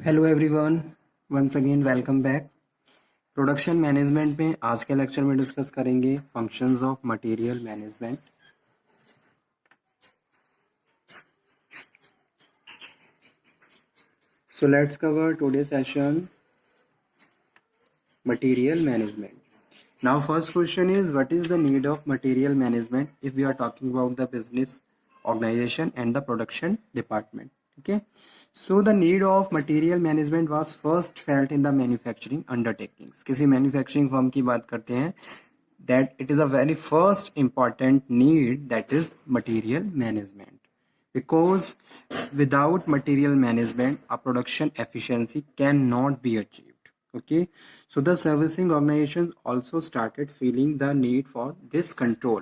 Hello everyone, once again welcome back. Production management में आज के लेक्चर में डिस्कस करेंगे functions of material management. So let's cover today session material management. Now first question is what is the need of material management if we are talking about the business organisation and the production department. ठीक है, so the need of material management was first felt in the manufacturing undertakings. किसी manufacturing firm की बात करते हैं that it is a very first important need, that is material management, because without material management a production efficiency cannot be achieved. Okay, so the servicing organizations also started feeling the need for this control,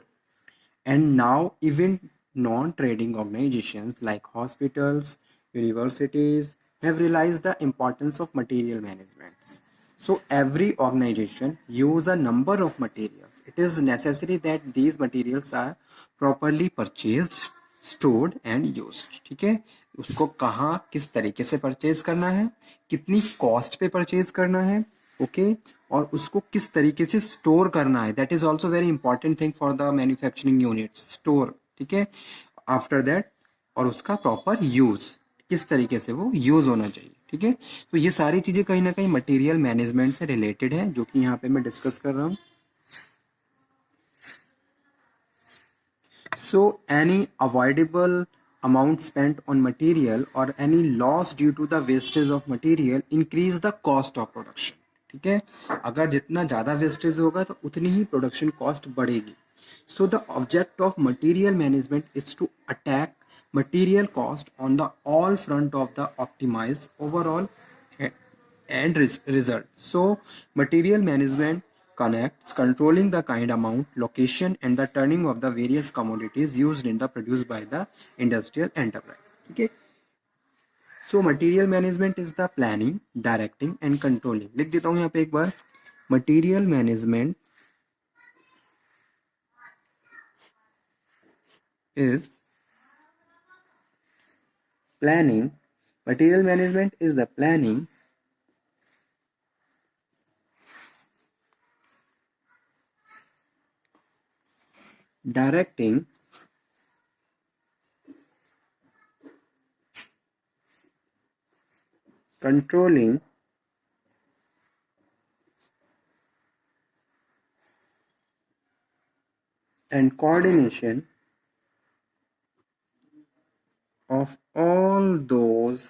and now even non-trading organizations like hospitals, universities have realized the importance of material management. So every organization use a number of materials. It is necessary that these materials are properly purchased, stored and used. ठीक है, उसको कहाँ किस तरीके से purchase करना है, कितनी कॉस्ट पे परचेज करना है, ओके, और उसको किस तरीके से स्टोर करना है, that is also very important thing for the manufacturing unit, store. ठीक है, आफ्टर दैट, और उसका प्रॉपर यूज, किस तरीके से वो यूज होना चाहिए। ठीक है, तो ये सारी चीजें कहीं ना कहीं मटेरियल मैनेजमेंट से रिलेटेड है, जो कि यहाँ पे मैं डिस्कस कर रहा हूँ। So any avoidable amount spent on material or any loss due to the wastage of material increase the cost of production. ठीक है, अगर जितना ज़्यादा वेस्टेज होगा तो उतनी ही प्रोडक्शन कॉस्ट बढ़ेगी। So the object of material management is to attack material cost on the all front of the optimize overall and results. So material management connects controlling the kind, amount, location and the turning of the various commodities used in the produced by the industrial enterprise. Okay, so material management is the planning, directing and controlling. लिख देता हूँ यहाँ पे एक बार, material management is planning. Material management is the planning, directing controlling and coordination of all those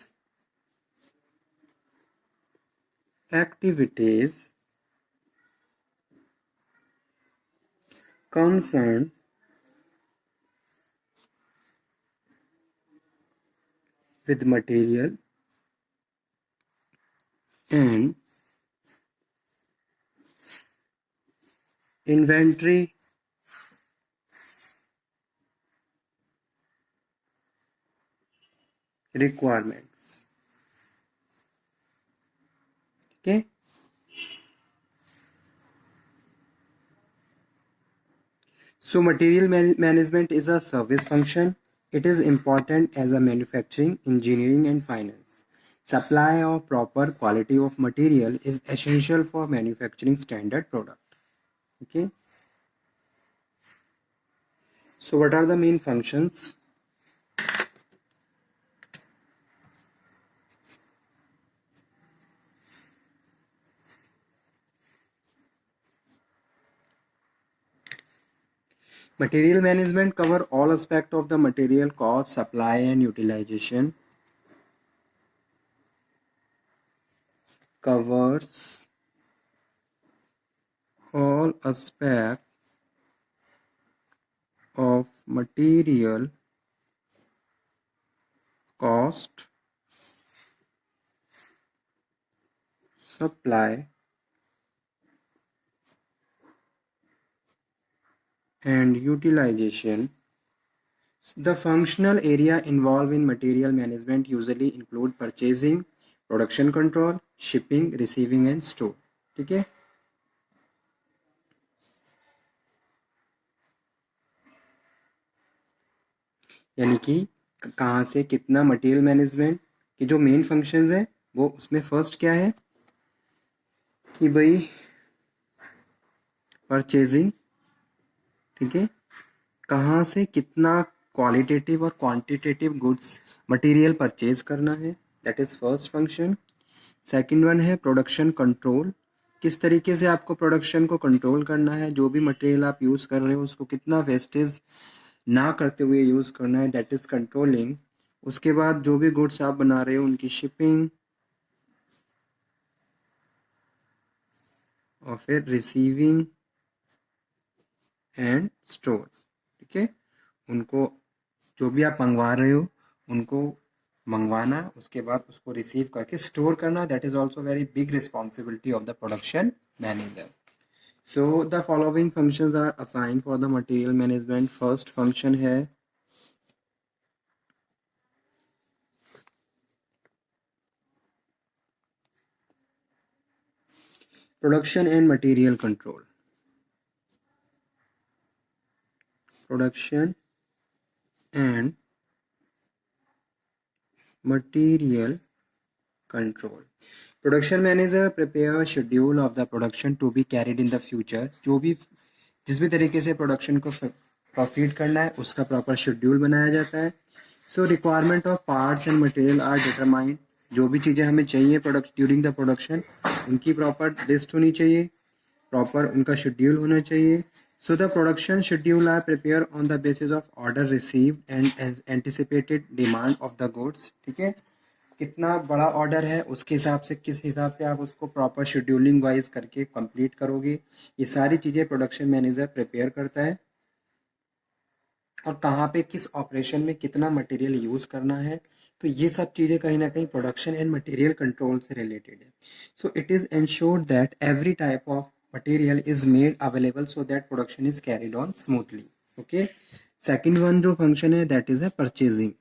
activities concerned with material and inventory requirements. Okay, so material management is a service function. It is important as a manufacturing, engineering and finance. Supply of proper quality of material is essential for manufacturing standard product. Okay, so what are the main functions? Material management cover all aspect of the material cost, supply and utilization. Covers all aspect of material cost, supply and utilization. The functional area involved in material management usually include purchasing, production control, shipping, receiving and store. ठीक है, यानी कि कहाँ से कितना material management की जो main functions है वो उसमें फर्स्ट क्या है कि भाई परचेजिंग, ठीक है, कहाँ से कितना क्वालिटेटिव और क्वांटिटेटिव गुड्स मटेरियल परचेज करना है, that is first function. Second one है प्रोडक्शन कंट्रोल, किस तरीके से आपको प्रोडक्शन को कंट्रोल करना है, जो भी मटेरियल आप यूज़ कर रहे हो उसको कितना वेस्टेज ना करते हुए यूज़ करना है, दैट इज कंट्रोलिंग। उसके बाद जो भी गुड्स आप बना रहे हो उनकी शिपिंग और फिर रिसीविंग एंड स्टोर, ठीक है, उनको जो भी आप मंगवा रहे हो उनको मंगवाना, उसके बाद उसको रिसीव करके स्टोर करना, that is also very big responsibility of the production manager. So the following functions are assign for the material management. First function है production and material control. Production and material control. Production manager prepare schedule of the production to be carried in the future. जो भी जिस भी तरीके से production को proceed करना है उसका प्रॉपर शेड्यूल बनाया जाता है। So requirement of parts and material are determined. जो भी चीज़ें हमें चाहिए प्रोडक्ट ड्यूरिंग द प्रोडक्शन उनकी प्रॉपर लिस्ट होनी चाहिए, प्रॉपर उनका शेड्यूल होना चाहिए। So the production schedule are prepare on the basis of order received and anticipated demand of the goods, ठीक है, कितना बड़ा ऑर्डर है उसके हिसाब से किस हिसाब से आप उसको प्रॉपर शेड्यूलिंग वाइज करके कंप्लीट करोगे, ये सारी चीज़ें प्रोडक्शन मैनेजर प्रिपेयर करता है। और कहाँ पे किस ऑपरेशन में कितना मटेरियल यूज़ करना है, तो ये सब चीज़ें कहीं ना कहीं प्रोडक्शन एंड मटेरियल कंट्रोल से रिलेटेड है। So it is ensured that every type of material is made available so that production is carried on smoothly. Okay, second one जो फंक्शन है दैट इज है purchasing.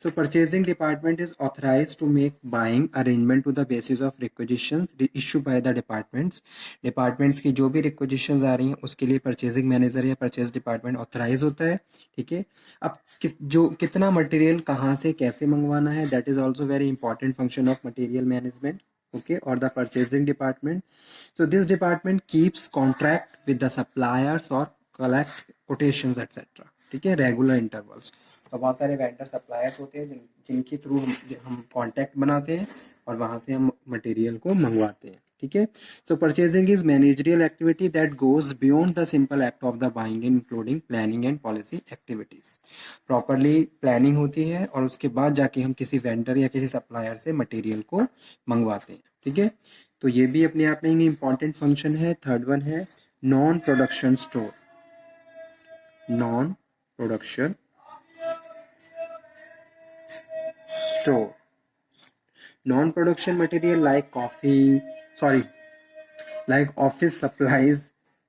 So purchasing department is authorized to make buying arrangement to the basis of requisitions issued by the departments. Departments की जो भी requisitions आ रही हैं उसके लिए purchasing manager या purchase department authorize होता है, ठीक है। अब जो कितना material कहाँ से कैसे मंगवाना है, that is also very important function of material management, okay, or the purchasing department. So this department keeps contract with the suppliers or collect quotations etc, ठीक है, रेगुलर इंटरवल्स। तो बहुत सारे वेंडर सप्लायर्स होते हैं जिनके थ्रू हम contact बनाते हैं और वहाँ से हम मटेरियल को मंगवाते हैं, ठीक है। So purchasing is managerial activity that goes beyond the simple act of the buying including planning and policy activities. Properly planning होती है और उसके बाद जाके हम किसी वेंडर या किसी सप्लायर से मटेरियल को मंगवाते हैं, ठीक है। तो ये भी अपने आप में ही इंपॉर्टेंट फंक्शन है। थर्ड वन है non production store. Non production store, non-production material like office supplies,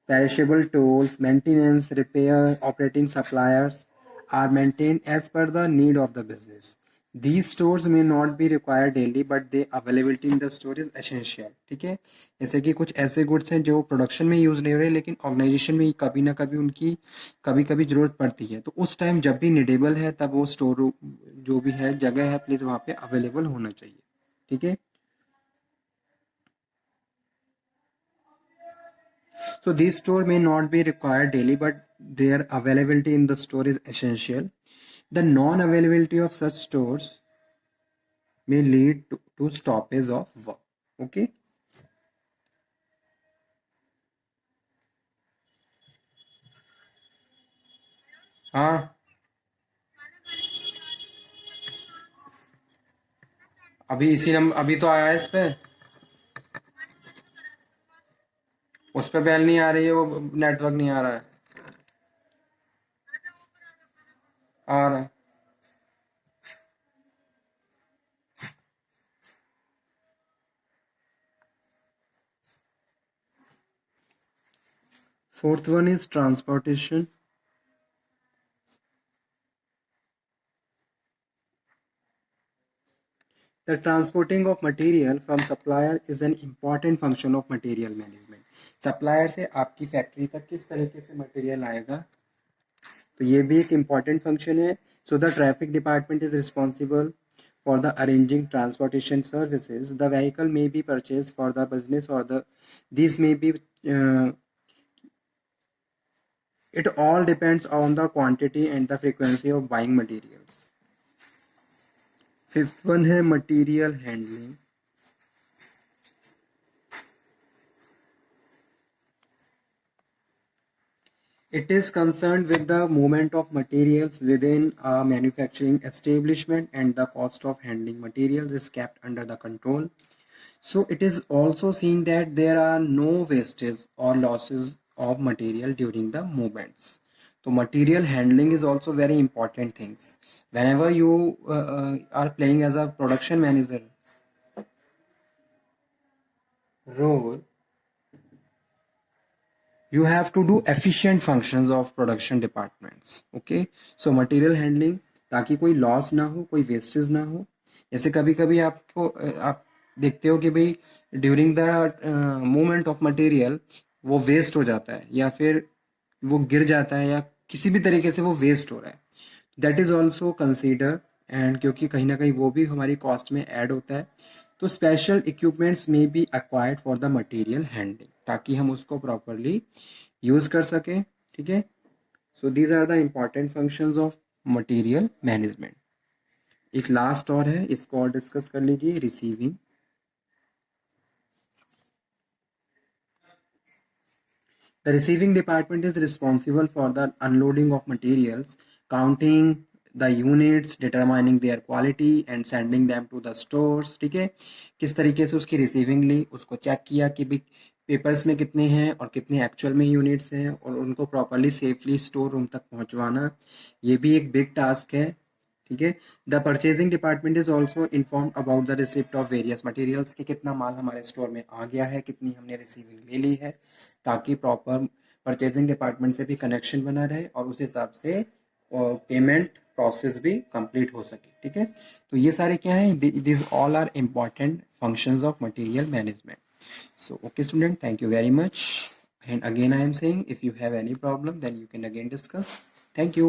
perishable tools, maintenance, repair, operating suppliers are maintained as per the need of the business. These stores may not be required daily but the availability in the store is essential, ठीक है। जैसे कि कुछ ऐसे goods हैं जो production में use नहीं हो रहे लेकिन ऑर्गेनाइजेशन में कभी ना कभी उनकी कभी कभी ज़रूरत पड़ती है, तो उस टाइम जब भी नीडेबल है तब वो स्टोर जो भी है जगह है प्लीज़ वहाँ पे अवेलेबल होना चाहिए, ठीक है। So these store may not be required daily, but their availability in the store is essential. The non-availability of such stores may lead to stoppage of work. Okay. हाँ, अभी इसी नंबर अभी तो आया है इस पे, उस पे बेल नहीं आ रही है, वो नेटवर्क नहीं आ रहा है। आ रहा है। Fourth one is transportation. The transporting of material from supplier is an important function of material management. Supplier से आपकी फैक्ट्री तक किस तरीके से मटेरियल आएगा तो ये भी एक इम्पॉर्टेंट फंक्शन है. So the traffic department is responsible for the arranging transportation services. The vehicle may be purchased for the business or these may be uh, it all depends on the quantity and the frequency of buying materials. Fifth one है material handling. It is concerned with the movement of materials within a manufacturing establishment, and the cost of handling materials is kept under the control. So it is also seen that there are no wastage or losses of material during the movements. So material handling is also very important things. Whenever you are playing as a production manager role, you have to do efficient functions of production departments. Okay, so material handling, ताकि कोई loss ना हो, कोई wastage ना हो. जैसे कभी कभी आपको आप देखते हो कि भाई during the movement of material वो वेस्ट हो जाता है या फिर वो गिर जाता है या किसी भी तरीके से वो वेस्ट हो रहा है. That is also consider, and क्योंकि कहीं ना कहीं वो भी हमारी कॉस्ट में ऐड होता है. तो स्पेशल इक्विपमेंट्स में be acquired for the material handling, ताकि हम उसको प्रॉपरली यूज कर सकें. ठीक है. So these are the important functions of material management. एक लास्ट और है, इसको और डिस्कस कर लीजिए, receiving. The receiving department is responsible for the unloading of materials, counting the units, determining their quality and sending them to the stores. ठीक है, किस तरीके से उसकी रिसीविंग ली, उसको चेक किया कि भी पेपर्स में कितने हैं और कितने एक्चुअल में यूनिट्स हैं, और उनको प्रॉपरली सेफली स्टोर रूम तक पहुंचवाना, ये भी एक बिग टास्क है. ठीक है. The purchasing department is also inform about the receipt of various materials, कि कितना माल हमारे स्टोर में आ गया है, कितनी हमने रिसीविंग ले ली है, ताकि प्रॉपर परचेजिंग डिपार्टमेंट से भी कनेक्शन बना रहे और उस हिसाब से पेमेंट प्रोसेस भी कंप्लीट हो सके. ठीक है. तो ये सारे क्या हैं, this all are important functions of material management. So okay student, thank you very much, and again I am saying if you have any problem then you can again discuss. Thank you.